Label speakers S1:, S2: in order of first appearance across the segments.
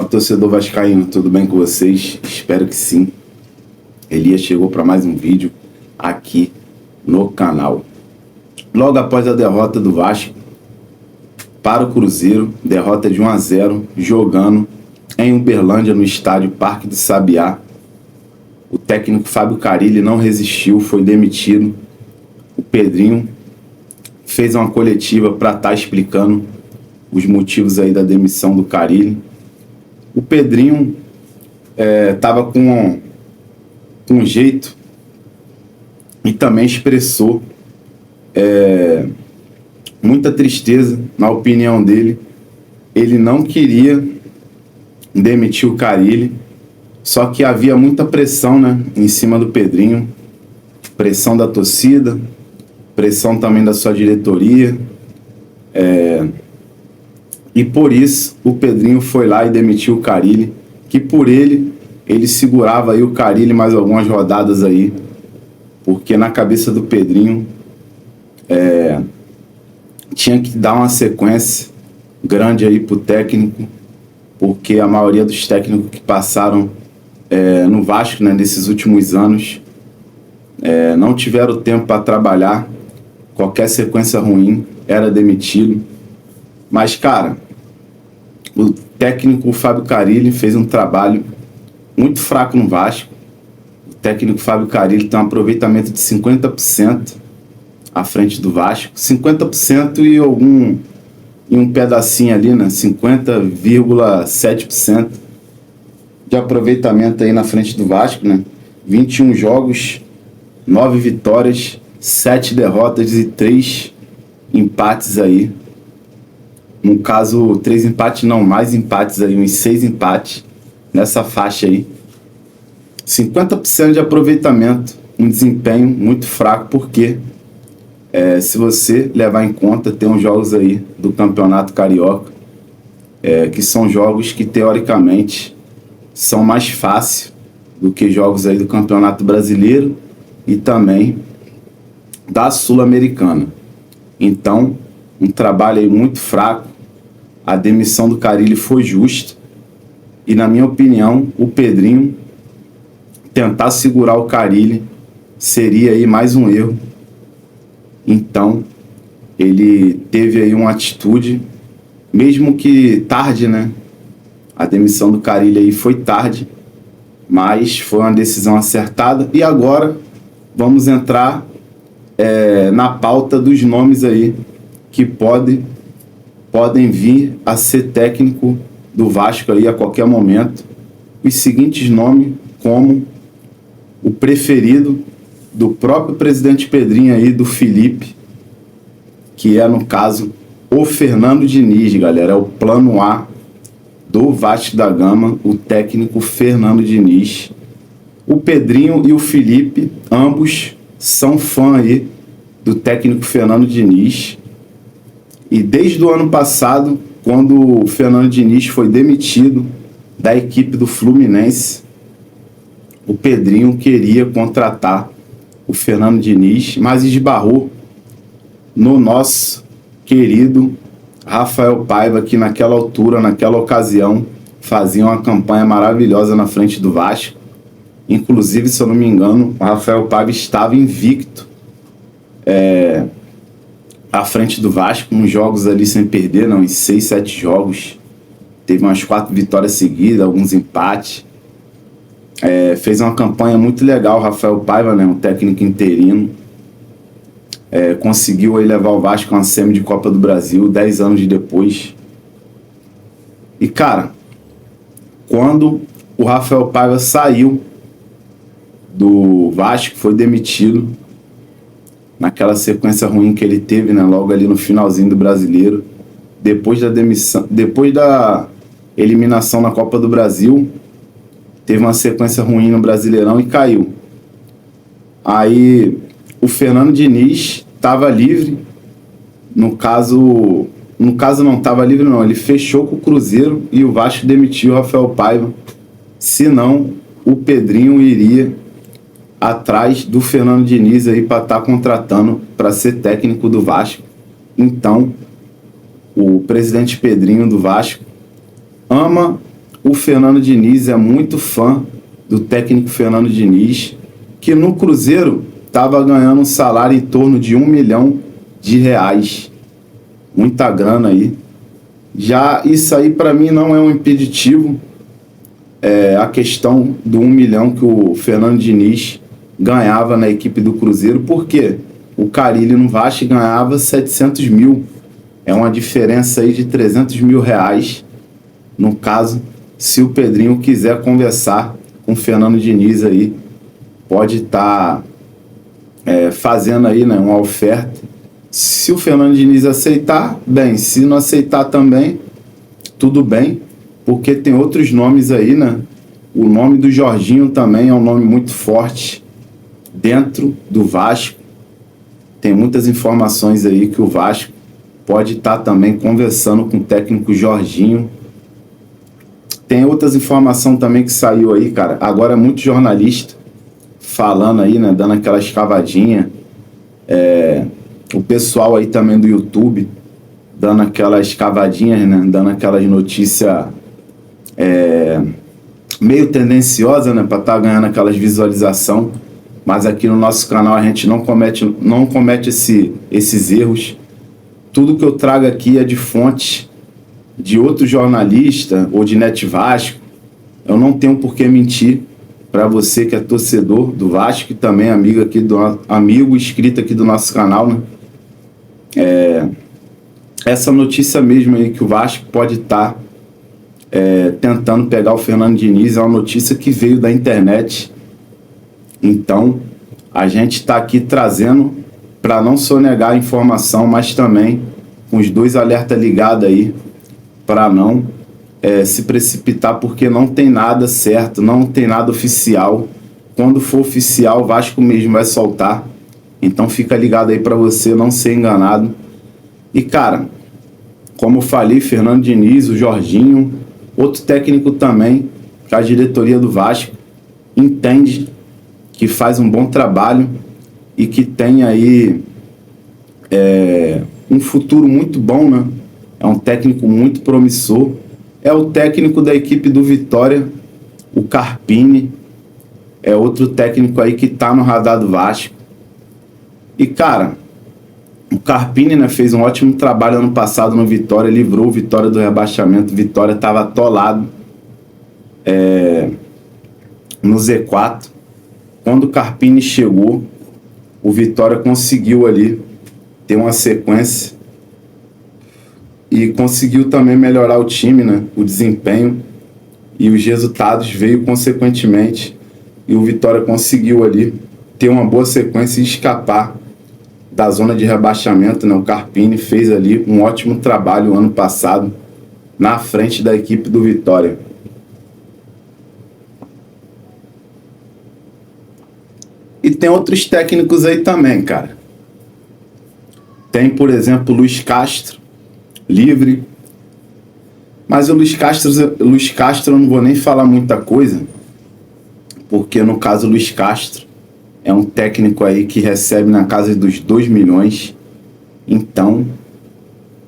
S1: Salve, torcedor vascaíno, tudo bem com vocês? Espero que sim. Elias chegou para mais um vídeo aqui no canal. Logo após a derrota do Vasco para o Cruzeiro, derrota de 1-0, jogando em Uberlândia no estádio Parque do Sabiá, o técnico Fábio Carille não resistiu, foi demitido. O Pedrinho fez uma coletiva para estar explicando os motivos aí da demissão do Carille. O Pedrinho estava com um jeito e também expressou muita tristeza, na opinião dele. Ele não queria demitir o Carille, só que havia muita pressão, né, em cima do Pedrinho, pressão da torcida, pressão também da sua diretoria, e por isso o Pedrinho foi lá e demitiu o Carille, que por ele segurava aí o Carille mais algumas rodadas aí, porque na cabeça do Pedrinho tinha que dar uma sequência grande aí pro técnico, porque a maioria dos técnicos que passaram no Vasco, né, nesses últimos anos, não tiveram tempo para trabalhar. Qualquer sequência ruim era demitido. Mas, cara, o técnico Fábio Carille fez um trabalho muito fraco no Vasco. O técnico Fábio Carille tem um aproveitamento de 50% à frente do Vasco. 50% e um pedacinho ali, né? 50,7% de aproveitamento aí na frente do Vasco, né? 21 jogos, 9 vitórias, 7 derrotas e 3 empates aí. No caso, 3 empates não, mais empates aí, uns 6 empates nessa faixa aí. 50% de aproveitamento, um desempenho muito fraco, porque se você levar em conta, tem uns jogos aí do Campeonato Carioca, que são jogos que teoricamente são mais fáceis do que jogos aí do Campeonato Brasileiro e também da Sul-Americana. Então, um trabalho aí muito fraco. A demissão do Carille foi justa e, na minha opinião, o Pedrinho tentar segurar o Carille seria aí mais um erro. Então, ele teve aí uma atitude, mesmo que tarde, né? A demissão do Carille aí foi tarde, mas foi uma decisão acertada. E agora vamos entrar na pauta dos nomes aí que podem vir a ser técnico do Vasco aí a qualquer momento. Os seguintes nomes, como o preferido do próprio presidente Pedrinho aí, do Felipe, que é, no caso, o Fernando Diniz, galera. É o plano A do Vasco da Gama, o técnico Fernando Diniz. O Pedrinho e o Felipe, ambos são fã aí do técnico Fernando Diniz. E desde o ano passado, quando o Fernando Diniz foi demitido da equipe do Fluminense, o Pedrinho queria contratar o Fernando Diniz, mas esbarrou no nosso querido Rafael Paiva, que naquela altura, naquela ocasião, fazia uma campanha maravilhosa na frente do Vasco. Inclusive, se eu não me engano, o Rafael Paiva estava invicto à frente do Vasco, uns jogos ali sem perder, não, em 6, 7 jogos. Teve umas 4 vitórias seguidas, alguns empates. Fez uma campanha muito legal o Rafael Paiva, né, um técnico interino. Conseguiu aí levar o Vasco a uma semi de Copa do Brasil 10 anos depois. E, cara, quando o Rafael Paiva saiu do Vasco, foi demitido, naquela sequência ruim que ele teve, né, logo ali no finalzinho do Brasileiro, depois da demissão, depois da eliminação na Copa do Brasil, teve uma sequência ruim no Brasileirão e caiu. Aí o Fernando Diniz estava livre, no caso não estava livre não, ele fechou com o Cruzeiro e o Vasco demitiu o Rafael Paiva, senão o Pedrinho iria atrás do Fernando Diniz aí para estar contratando para ser técnico do Vasco. Então, o presidente Pedrinho do Vasco ama o Fernando Diniz é muito fã do técnico Fernando Diniz, que no Cruzeiro estava ganhando um salário em torno de R$ 1 milhão. Muita grana aí. Já isso aí para mim não é um impeditivo. A questão do 1 milhão que o Fernando Diniz ganhava na equipe do Cruzeiro, porque o Carille no Vasco ganhava 700 mil. É uma diferença aí de 300 mil reais. No caso, se o Pedrinho quiser conversar com o Fernando Diniz aí, pode estar fazendo aí, né, uma oferta. Se o Fernando Diniz aceitar, bem. Se não aceitar também, tudo bem, porque tem outros nomes aí, né? O nome do Jorginho também é um nome muito forte dentro do Vasco. Tem muitas informações aí que o Vasco pode estar também conversando com o técnico Jorginho. Tem outras informações também que saiu aí, cara. Agora é muito jornalista falando aí, né? Dando aquela escavadinha. O pessoal aí também do YouTube dando aquelas escavadinhas, né? Dando aquelas notícias meio tendenciosa, né? Para estar ganhando aquelas visualização. Mas aqui no nosso canal a gente não comete esses erros. Tudo que eu trago aqui é de fonte de outro jornalista ou de Net Vasco. Eu não tenho por que mentir para você que é torcedor do Vasco e também amigo inscrito aqui do nosso canal, né? Essa notícia mesmo aí que o Vasco pode estar tentando pegar o Fernando Diniz é uma notícia que veio da internet. Então a gente está aqui trazendo para não sonegar a informação, mas também com os dois alertas ligados aí para não se precipitar, porque não tem nada certo, não tem nada oficial. Quando for oficial, o Vasco mesmo vai soltar. Então fica ligado aí para você não ser enganado. E cara, como eu falei, Fernando Diniz, o Jorginho, outro técnico também, que a diretoria do Vasco entende que faz um bom trabalho e que tem aí um futuro muito bom, né? É um técnico muito promissor. É o técnico da equipe do Vitória, o Carpini. É outro técnico aí que tá no radar do Vasco. E cara, o Carpini, né, fez um ótimo trabalho ano passado no Vitória, livrou o Vitória do rebaixamento. O Vitória estava atolado no Z4. Quando o Carpini chegou, o Vitória conseguiu ali ter uma sequência e conseguiu também melhorar o time, né, o desempenho, e os resultados veio consequentemente, e o Vitória conseguiu ali ter uma boa sequência e escapar da zona de rebaixamento, né? O Carpini fez ali um ótimo trabalho ano passado na frente da equipe do Vitória. E tem outros técnicos aí também, cara. Tem, por exemplo, o Luiz Castro, livre. Mas o Luiz Castro eu não vou nem falar muita coisa, porque no caso o Luiz Castro é um técnico aí que recebe na casa dos 2 milhões. Então,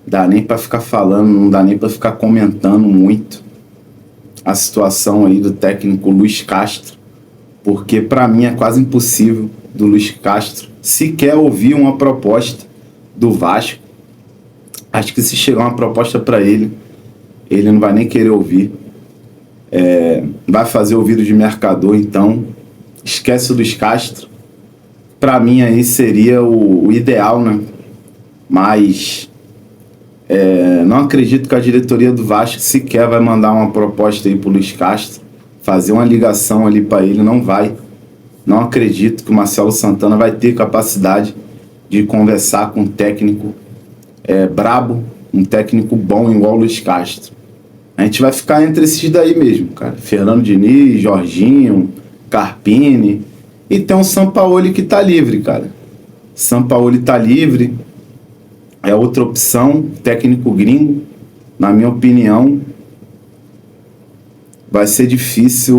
S1: dá nem para ficar falando, não dá nem para ficar comentando muito a situação aí do técnico Luiz Castro, porque para mim é quase impossível do Luiz Castro sequer ouvir uma proposta do Vasco. Acho que se chegar uma proposta para ele não vai nem querer ouvir. Vai fazer ouvido de mercador, então esquece o Luiz Castro. Para mim aí seria o ideal, né? Mas não acredito que a diretoria do Vasco sequer vai mandar uma proposta aí pro Luiz Castro, fazer uma ligação ali para ele, não vai. Não acredito que o Marcelo Santana vai ter capacidade de conversar com um técnico brabo, um técnico bom igual o Luiz Castro. A gente vai ficar entre esses daí mesmo, cara. Fernando Diniz, Jorginho, Carpini. E tem o Sampaoli que tá livre, cara. Sampaoli tá livre. É outra opção, técnico gringo. Na minha opinião, vai ser difícil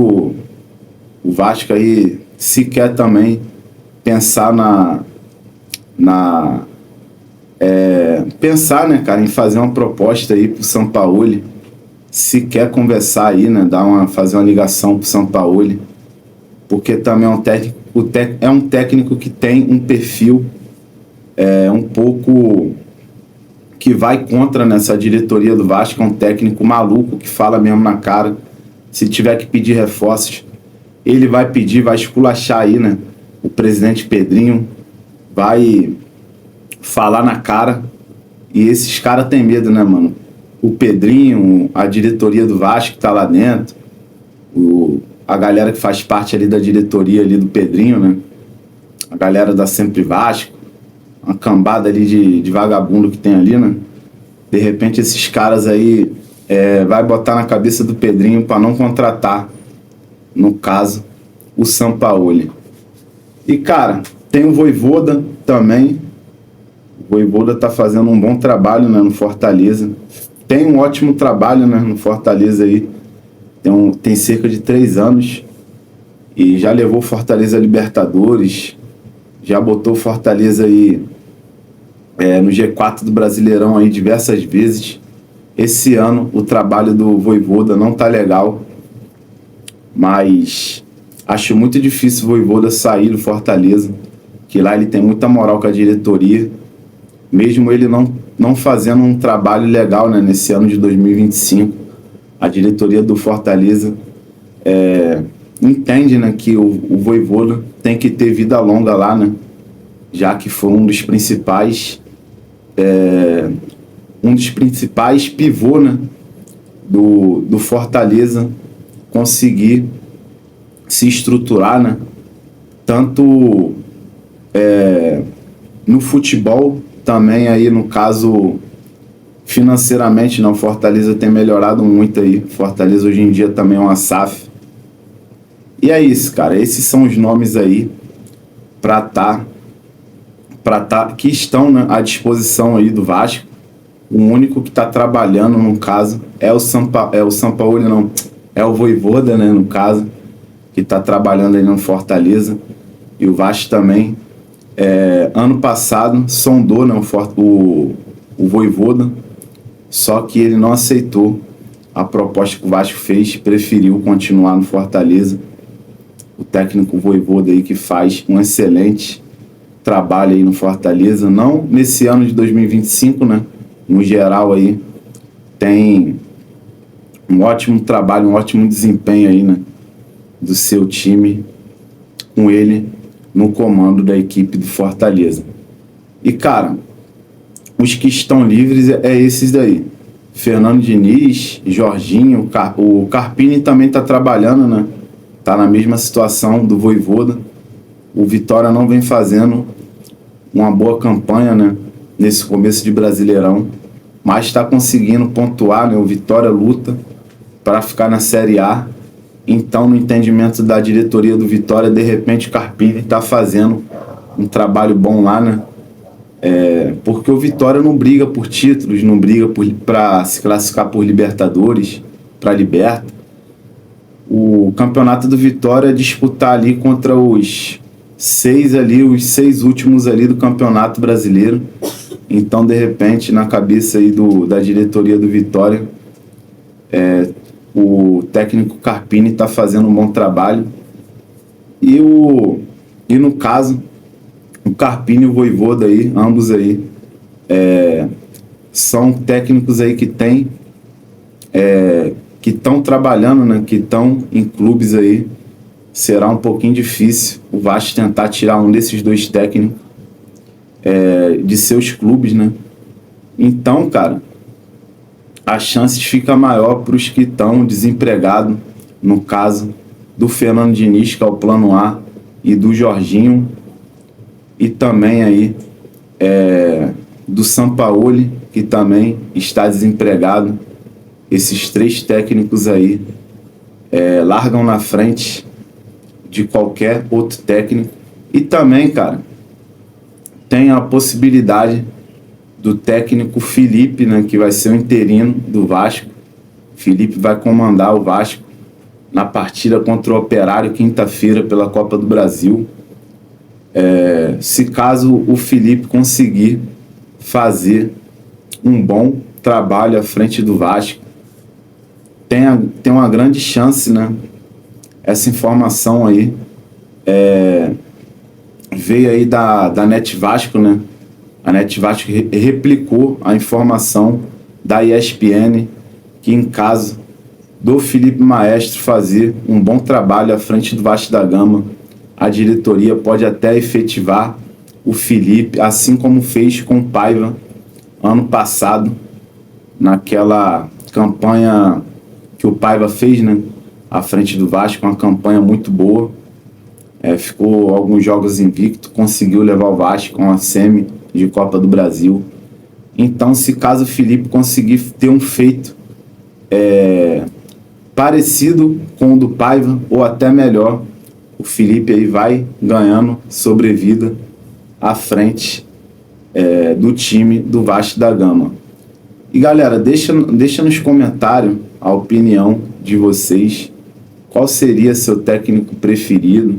S1: o Vasco aí sequer também pensar pensar, né, cara, em fazer uma proposta aí pro Sampaoli. se quer conversar aí, né, fazer uma ligação pro Sampaoli, porque também é um técnico que tem um perfil um pouco que vai contra nessa diretoria do Vasco. É um técnico maluco que fala mesmo na cara. Se tiver que pedir reforços, ele vai pedir, vai esculachar aí, né? O presidente Pedrinho vai falar na cara. E esses caras têm medo, né, mano? O Pedrinho, a diretoria do Vasco que tá lá dentro, a galera que faz parte ali da diretoria ali do Pedrinho, né? A galera da Sempre Vasco, uma cambada ali de vagabundo que tem ali, né? De repente esses caras aí vai botar na cabeça do Pedrinho para não contratar, no caso, o Sampaoli. E, cara, tem o Vojvoda também. O Vojvoda tá fazendo um bom trabalho, né, no Fortaleza. Tem um ótimo trabalho, né, no Fortaleza aí. Tem cerca de 3 anos. E já levou o Fortaleza a Libertadores. Já botou o Fortaleza aí no G4 do Brasileirão aí diversas vezes. Esse ano o trabalho do Vojvoda não tá legal. Mas acho muito difícil o Vojvoda sair do Fortaleza. Que lá ele tem muita moral com a diretoria. Mesmo ele não fazendo um trabalho legal, né, nesse ano de 2025, a diretoria do Fortaleza entende, né, que o Vojvoda tem que ter vida longa lá, né, já que foi um dos principais pivô, né, do Fortaleza conseguir se estruturar, né, tanto no futebol, também aí no caso financeiramente, não, Fortaleza tem melhorado muito aí. Fortaleza hoje em dia também é uma SAF. E é isso, cara, esses são os nomes aí que estão, né, à disposição aí do Vasco. O único que está trabalhando, no caso, é o Sampaoli, não, é o Vojvoda, né, no caso, que está trabalhando aí no Fortaleza. E o Vasco também, ano passado, sondou, né, o Vojvoda, só que ele não aceitou a proposta que o Vasco fez, preferiu continuar no Fortaleza. O técnico Vojvoda aí que faz um excelente trabalho aí no Fortaleza, não nesse ano de 2025, né, no geral aí, tem um ótimo trabalho, um ótimo desempenho aí, né, do seu time, com ele no comando da equipe do Fortaleza. E, cara, os que estão livres esses daí. Fernando Diniz, Jorginho, o Carpini também tá trabalhando, né? Tá na mesma situação do Vojvoda. O Vitória não vem fazendo uma boa campanha, né, nesse começo de Brasileirão, mas está conseguindo pontuar, né? O Vitória luta para ficar na Série A. Então, no entendimento da diretoria do Vitória, de repente o Carpini está fazendo um trabalho bom lá, né? Porque o Vitória não briga por títulos, não briga para se classificar por Libertadores, para Liberta. O campeonato do Vitória é disputar ali contra os 6 últimos ali do Campeonato Brasileiro. Então, de repente, na cabeça aí da diretoria do Vitória, o técnico Carpini está fazendo um bom trabalho. E no caso, o Carpini e o Vojvoda aí, ambos aí, são técnicos aí que estão trabalhando, né, que estão em clubes aí. Será um pouquinho difícil o Vasco tentar tirar um desses dois técnicos de seus clubes, né? Então, cara, a chance fica maior para os que estão desempregados, no caso do Fernando Diniz, que é o plano A, e do Jorginho, e também aí do Sampaoli, que também está desempregado. Esses 3 técnicos aí largam na frente de qualquer outro técnico. E também, cara, tem a possibilidade do técnico Felipe, né, que vai ser o interino do Vasco. Felipe vai comandar o Vasco na partida contra o Operário, quinta-feira, pela Copa do Brasil. Se caso o Felipe conseguir fazer um bom trabalho à frente do Vasco, tem uma grande chance, né? Essa informação aí veio aí da Net Vasco, né? A Net Vasco replicou a informação da ESPN que, em caso do Felipe Maestro fazer um bom trabalho à frente do Vasco da Gama, a diretoria pode até efetivar o Felipe, assim como fez com o Paiva ano passado, naquela campanha que o Paiva fez, né, à frente do Vasco, uma campanha muito boa. Ficou alguns jogos invicto, conseguiu levar o Vasco com a semi de Copa do Brasil. Então, se caso o Felipe conseguir ter um feito parecido com o do Paiva, ou até melhor, o Felipe aí vai ganhando sobrevida à frente do time do Vasco da Gama. E galera, deixa nos comentários a opinião de vocês. Qual seria seu técnico preferido?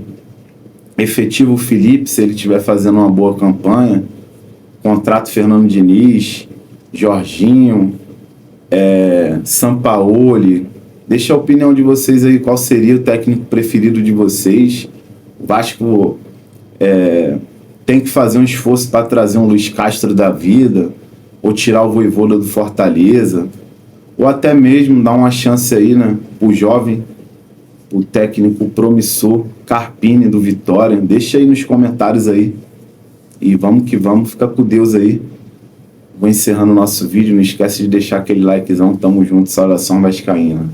S1: Efetiva o Felipe, se ele estiver fazendo uma boa campanha. Contrato Fernando Diniz, Jorginho, Sampaoli. Deixa a opinião de vocês aí, qual seria o técnico preferido de vocês. O Vasco tem que fazer um esforço para trazer um Luiz Castro da vida, ou tirar o Vojvoda do Fortaleza, ou até mesmo dar uma chance aí, né, pro jovem, o técnico promissor Carpini do Vitória. Deixa aí nos comentários aí. E vamos que vamos, fica com Deus aí. Vou encerrando o nosso vídeo, não esquece de deixar aquele likezão, tamo junto, saudação vascaína.